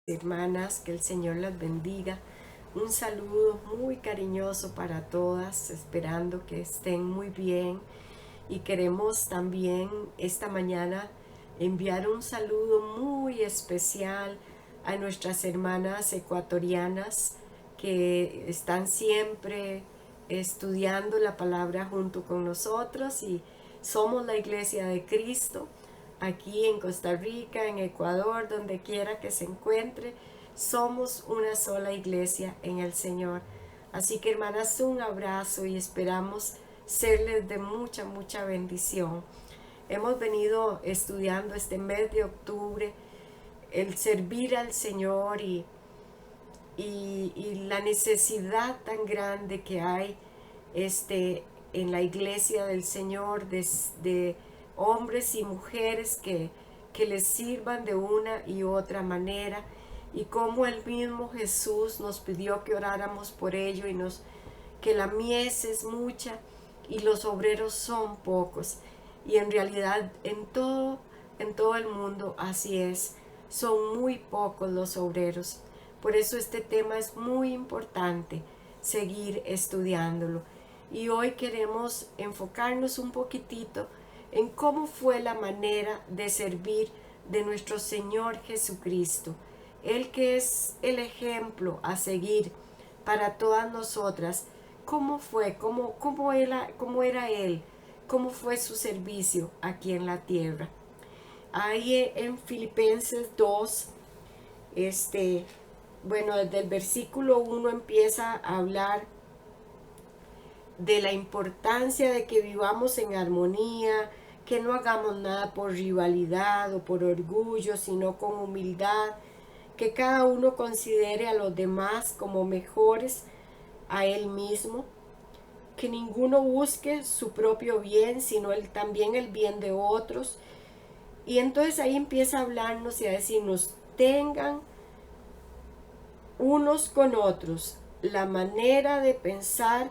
Hermanas, que el Señor las bendiga. Un saludo muy cariñoso para todas, esperando que estén muy bien. Y queremos también esta mañana enviar un saludo muy especial a nuestras hermanas ecuatorianas que están siempre estudiando la palabra junto con nosotros, y somos la Iglesia de Cristo aquí en Costa Rica, en Ecuador, donde quiera que se encuentre. Somos una sola iglesia en el Señor. Así que, hermanas, un abrazo y esperamos serles de mucha bendición. Hemos venido estudiando este mes de octubre el servir al Señor y la necesidad tan grande que hay en la iglesia del Señor de hombres y mujeres que les sirvan de una y otra manera, y como el mismo Jesús nos pidió que oráramos por ello, que la mies es mucha y los obreros son pocos. Y en realidad en todo el mundo así es, son muy pocos los obreros. Por eso este tema es muy importante, seguir estudiándolo. Y hoy queremos enfocarnos un poquitito en cómo fue la manera de servir de nuestro Señor Jesucristo, Él que es el ejemplo a seguir para todas nosotras. ¿Cómo fue? ¿Cómo era Él? ¿Cómo fue su servicio aquí en la tierra? Ahí en Filipenses 2, desde el versículo 1 empieza a hablar de la importancia de que vivamos en armonía, que no hagamos nada por rivalidad o por orgullo, sino con humildad, que cada uno considere a los demás como mejores a él mismo, que ninguno busque su propio bien, sino también el bien de otros. Y entonces ahí empieza a hablarnos y a decirnos: tengan unos con otros la manera de pensar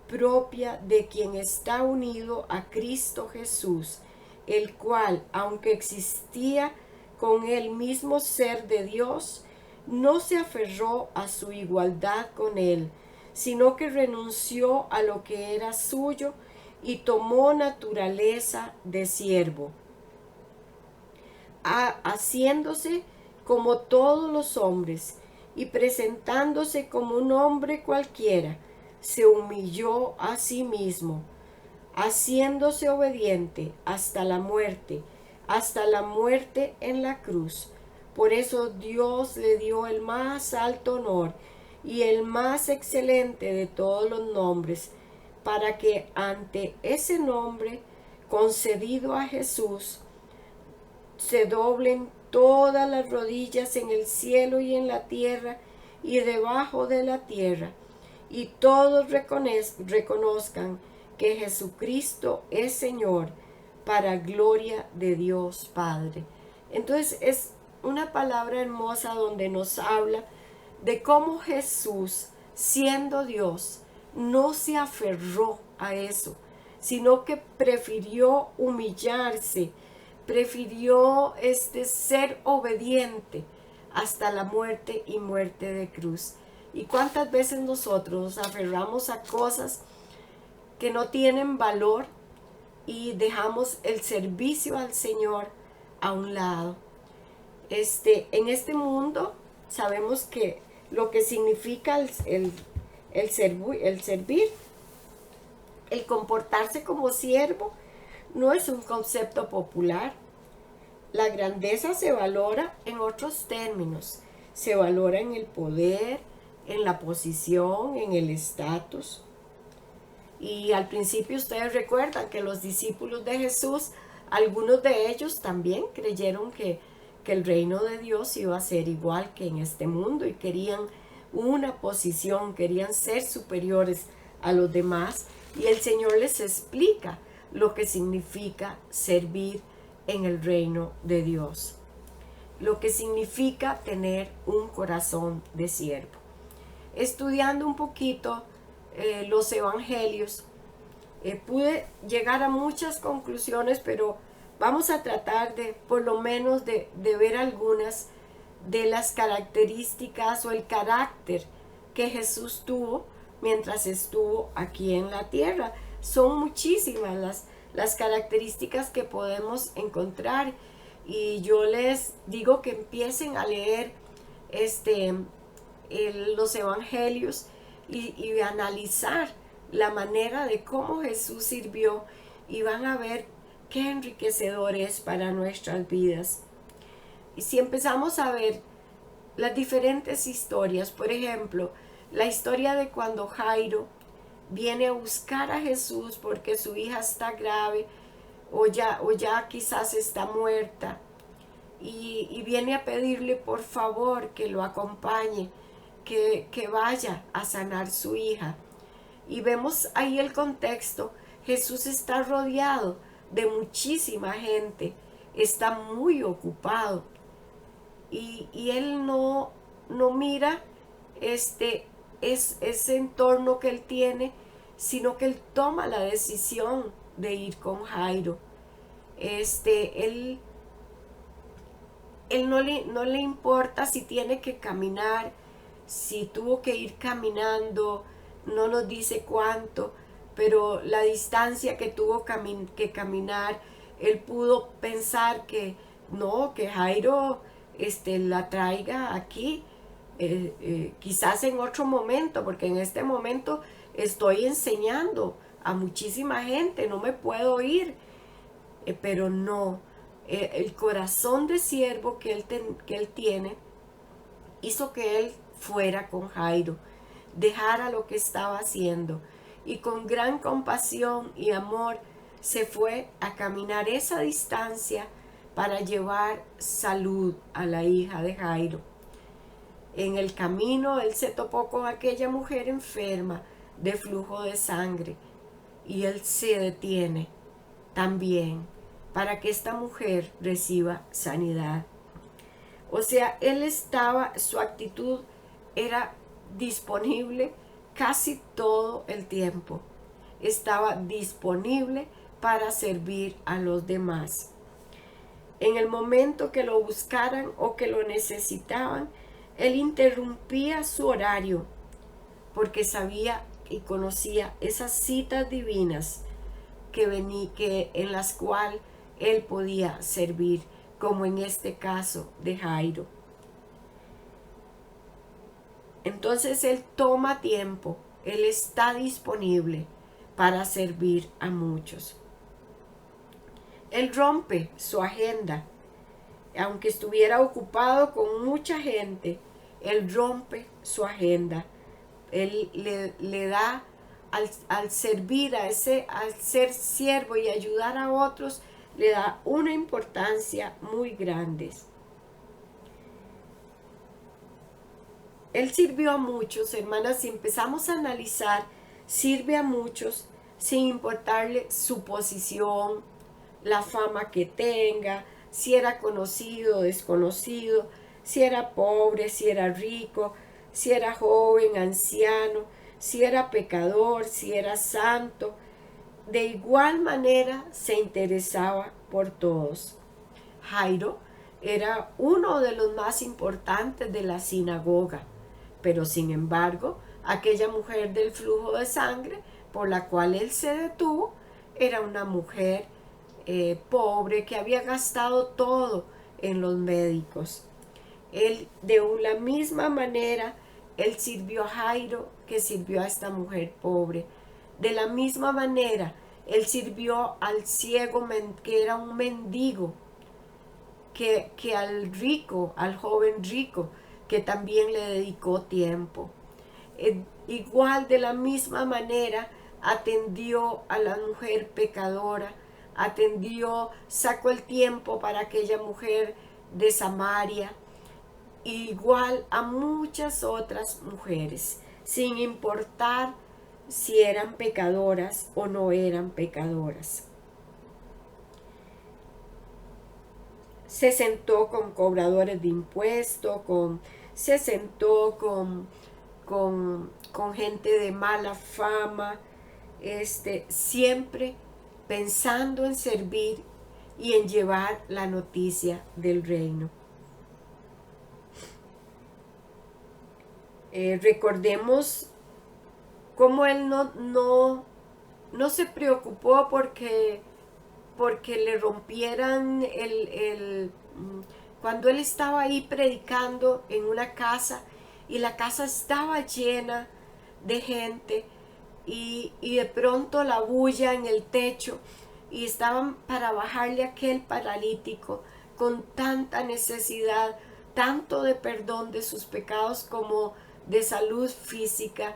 propia de quien está unido a Cristo Jesús, el cual, aunque existía con el mismo ser de Dios, no se aferró a su igualdad con él, sino que renunció a lo que era suyo y tomó naturaleza de siervo, haciéndose como todos los hombres, y presentándose como un hombre cualquiera, se humilló a sí mismo, haciéndose obediente hasta la muerte en la cruz. Por eso Dios le dio el más alto honor y el más excelente de todos los nombres, para que ante ese nombre concedido a Jesús se doblen todas las rodillas en el cielo y en la tierra y debajo de la tierra, y todos reconozcan que Jesucristo es Señor, para gloria de Dios Padre. Entonces es una palabra hermosa donde nos habla de cómo Jesús, siendo Dios, no se aferró a eso, sino que prefirió humillarse, prefirió ser obediente hasta la muerte y muerte de cruz. ¿Y cuántas veces nosotros nos aferramos a cosas que no tienen valor y dejamos el servicio al Señor a un lado? En este mundo sabemos que lo que significa el servir, el comportarse como siervo, no es un concepto popular. La grandeza se valora en otros términos. Se valora en el poder, en la posición, en el estatus. Y al principio ustedes recuerdan que los discípulos de Jesús, algunos de ellos también creyeron que el reino de Dios iba a ser igual que en este mundo, y querían una posición, querían ser superiores a los demás. Y el Señor les explica lo que significa servir en el reino de Dios, lo que significa tener un corazón de siervo. Estudiando un poquito los evangelios, pude llegar a muchas conclusiones, pero vamos a tratar de, por lo menos, de ver algunas de las características o el carácter que Jesús tuvo mientras estuvo aquí en la tierra. Son muchísimas las características que podemos encontrar, y yo les digo que empiecen a leer los evangelios y analizar la manera de cómo Jesús sirvió, y van a ver qué enriquecedor es para nuestras vidas. Y si empezamos a ver las diferentes historias, por ejemplo, la historia de cuando Jairo viene a buscar a Jesús porque su hija está grave o ya quizás está muerta, y viene a pedirle por favor que lo acompañe, que vaya a sanar su hija. Y vemos ahí el contexto. Jesús está rodeado de muchísima gente, está muy ocupado, y él no mira ese entorno que él tiene, sino que él toma la decisión de ir con Jairo. Él no le importa si tiene que caminar, si tuvo que ir caminando, no nos dice cuánto, pero la distancia que tuvo que caminar, él pudo pensar que no, que Jairo la traiga aquí, quizás en otro momento, porque en este momento estoy enseñando a muchísima gente, no me puedo ir, pero no, el corazón de siervo que él tiene hizo que él fuera con Jairo, dejara lo que estaba haciendo, y con gran compasión y amor se fue a caminar esa distancia para llevar salud a la hija de Jairo. En el camino él se topó con aquella mujer enferma de flujo de sangre, y él se detiene también para que esta mujer reciba sanidad. O sea, su actitud era disponible casi todo el tiempo. Estaba disponible para servir a los demás. En el momento que lo buscaran o que lo necesitaban, él interrumpía su horario porque sabía y conocía esas citas divinas en las cuales él podía servir, como en este caso de Jairo. Entonces él toma tiempo, él está disponible para servir a muchos. Él rompe su agenda, aunque estuviera ocupado con mucha gente, él rompe su agenda. Él le da al servir al ser siervo y ayudar a otros, le da una importancia muy grande. Él sirvió a muchos, hermanas, si empezamos a analizar, sirve a muchos sin importarle su posición, la fama que tenga, si era conocido o desconocido, si era pobre, si era rico, si era joven, anciano, si era pecador, si era santo. De igual manera se interesaba por todos. Jairo era uno de los más importantes de la sinagoga, pero sin embargo, aquella mujer del flujo de sangre por la cual él se detuvo era una mujer pobre que había gastado todo en los médicos. Él, de la misma manera, él sirvió a Jairo que sirvió a esta mujer pobre. De la misma manera, él sirvió al ciego que era un mendigo, que al rico, al joven rico, que también le dedicó tiempo. Igual, de la misma manera, atendió a la mujer pecadora, sacó el tiempo para aquella mujer de Samaria, igual a muchas otras mujeres, sin importar si eran pecadoras o no eran pecadoras. Se sentó con cobradores de impuestos, se sentó con gente de mala fama, siempre pensando en servir y en llevar la noticia del reino. Recordemos cómo él no se preocupó porque le rompieran cuando él estaba ahí predicando en una casa y la casa estaba llena de gente y de pronto la bulla en el techo y estaban para bajarle a aquel paralítico con tanta necesidad, tanto de perdón de sus pecados como de salud física.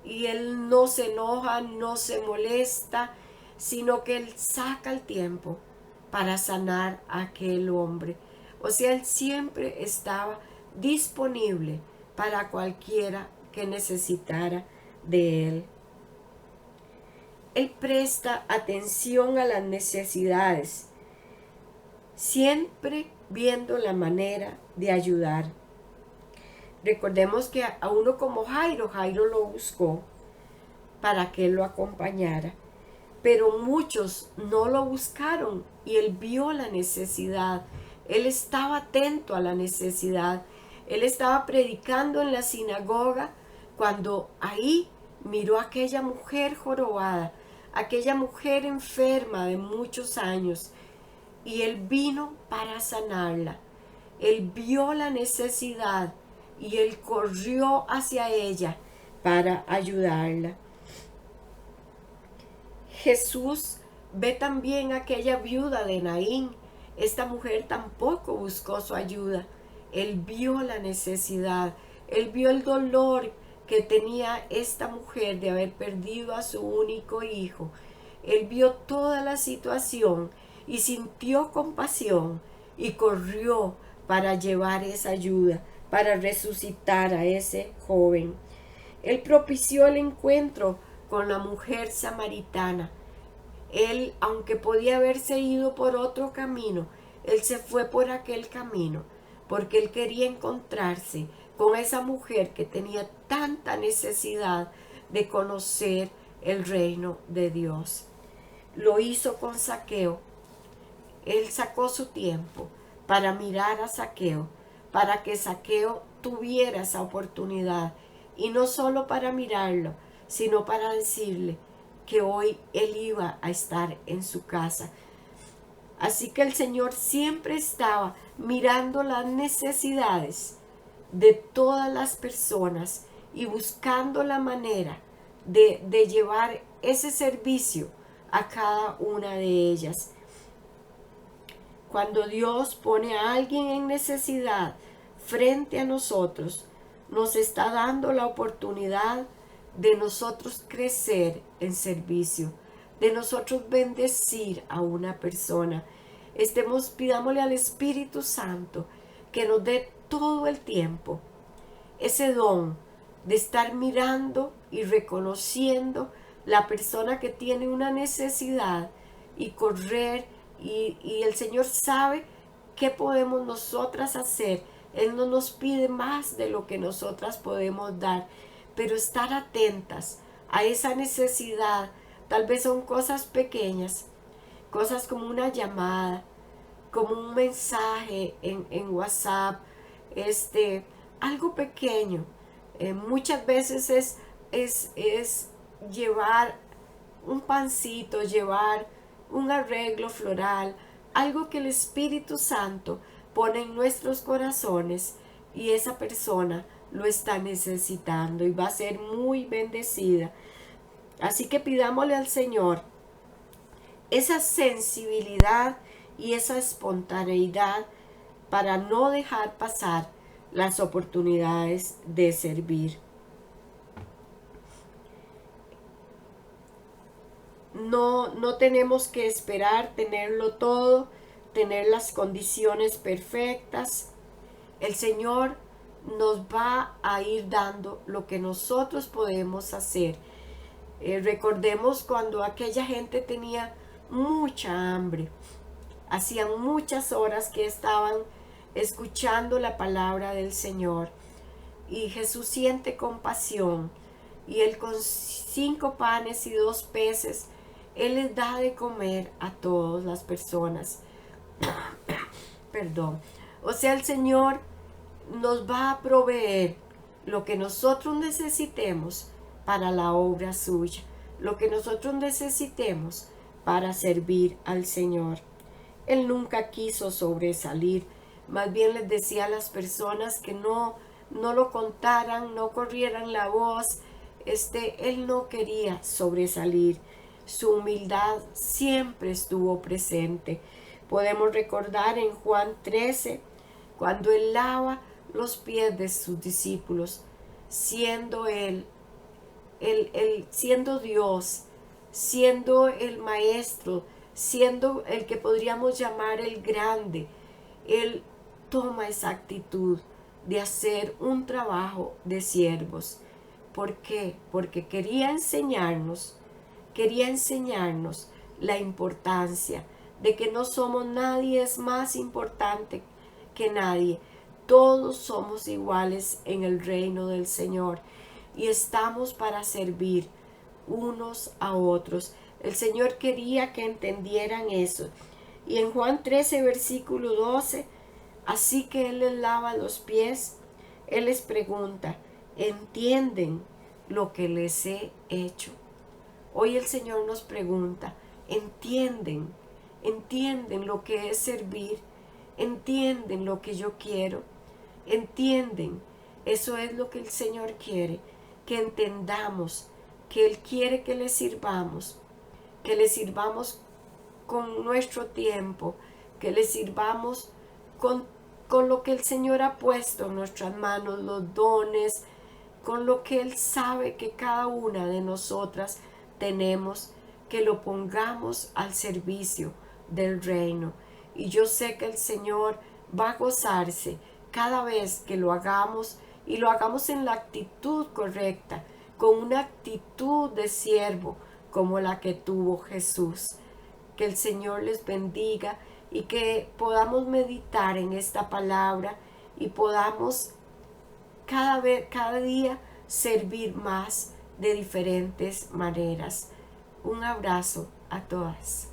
Y él no se enoja, no se molesta, sino que él saca el tiempo para sanar a aquel hombre. O sea, él siempre estaba disponible para cualquiera que necesitara de él. Él presta atención a las necesidades, siempre viendo la manera de ayudar. Recordemos que a uno como Jairo lo buscó para que él lo acompañara, pero muchos no lo buscaron y él vio la necesidad. Él estaba atento a la necesidad. Él estaba predicando en la sinagoga cuando ahí miró a aquella mujer jorobada, aquella mujer enferma de muchos años, y él vino para sanarla. Él vio la necesidad y él corrió hacia ella para ayudarla. Jesús ve también a aquella viuda de Naín. Esta mujer tampoco buscó su ayuda. Él vio la necesidad, él vio el dolor que tenía esta mujer de haber perdido a su único hijo. Él vio toda la situación y sintió compasión y corrió para llevar esa ayuda, para resucitar a ese joven. Él propició el encuentro con la mujer samaritana. Él, aunque podía haberse ido por otro camino, él se fue por aquel camino, porque él quería encontrarse con esa mujer que tenía tanta necesidad de conocer el reino de Dios. Lo hizo con Zaqueo. Él sacó su tiempo para mirar a Zaqueo, para que Zaqueo tuviera esa oportunidad, y no solo para mirarlo, sino para decirle que hoy él iba a estar en su casa. Así que el Señor siempre estaba mirando las necesidades de todas las personas y buscando la manera de llevar ese servicio a cada una de ellas. Cuando Dios pone a alguien en necesidad frente a nosotros, nos está dando la oportunidad de nosotros crecer en servicio, de nosotros bendecir a una persona. Pidámosle al Espíritu Santo que nos dé todo el tiempo ese don de estar mirando y reconociendo la persona que tiene una necesidad y correr, y el Señor sabe qué podemos nosotras hacer. Él no nos pide más de lo que nosotras podemos dar, pero estar atentas a esa necesidad. Tal vez son cosas pequeñas, cosas como una llamada, como un mensaje en WhatsApp, algo pequeño. Muchas veces es llevar un pancito, llevar un arreglo floral, algo que el Espíritu Santo pone en nuestros corazones y esa persona lo está necesitando y va a ser muy bendecida. Así que pidámosle al Señor esa sensibilidad y esa espontaneidad para no dejar pasar las oportunidades de servir. No tenemos que esperar tenerlo todo, tener las condiciones perfectas. El Señor nos va a ir dando lo que nosotros podemos hacer. Recordemos cuando aquella gente tenía mucha hambre. Hacían muchas horas que estaban escuchando la palabra del Señor. Y Jesús siente compasión. Y Él con 5 panes y 2 peces, Él les da de comer a todas las personas. Perdón. O sea, el Señor nos va a proveer lo que nosotros necesitemos para la obra suya, lo que nosotros necesitemos para servir al Señor. Él nunca quiso sobresalir, más bien les decía a las personas que no lo contaran, no corrieran la voz. Él no quería sobresalir. Su humildad siempre estuvo presente. Podemos recordar en Juan 13, cuando él lava los pies de sus discípulos, siendo él siendo Dios, siendo el maestro, siendo el que podríamos llamar el grande. Él toma esa actitud de hacer un trabajo de siervos. ¿Por qué? Porque quería enseñarnos la importancia de que no somos nadie es más importante que nadie. Todos somos iguales en el reino del Señor y estamos para servir unos a otros. El Señor quería que entendieran eso. Y en Juan 13, versículo 12, así que Él les lava los pies, Él les pregunta, ¿entienden lo que les he hecho? Hoy el Señor nos pregunta, ¿entienden lo que es servir? ¿Entienden lo que yo quiero? ¿Entienden? Eso es lo que el Señor quiere, que entendamos que Él quiere que le sirvamos con nuestro tiempo, que le sirvamos con lo que el Señor ha puesto en nuestras manos, los dones, con lo que Él sabe que cada una de nosotras tenemos, que lo pongamos al servicio del reino. Y yo sé que el Señor va a gozarse cada vez que lo hagamos y lo hagamos en la actitud correcta, con una actitud de siervo como la que tuvo Jesús. Que el Señor les bendiga y que podamos meditar en esta palabra y podamos cada día servir más de diferentes maneras. Un abrazo a todas.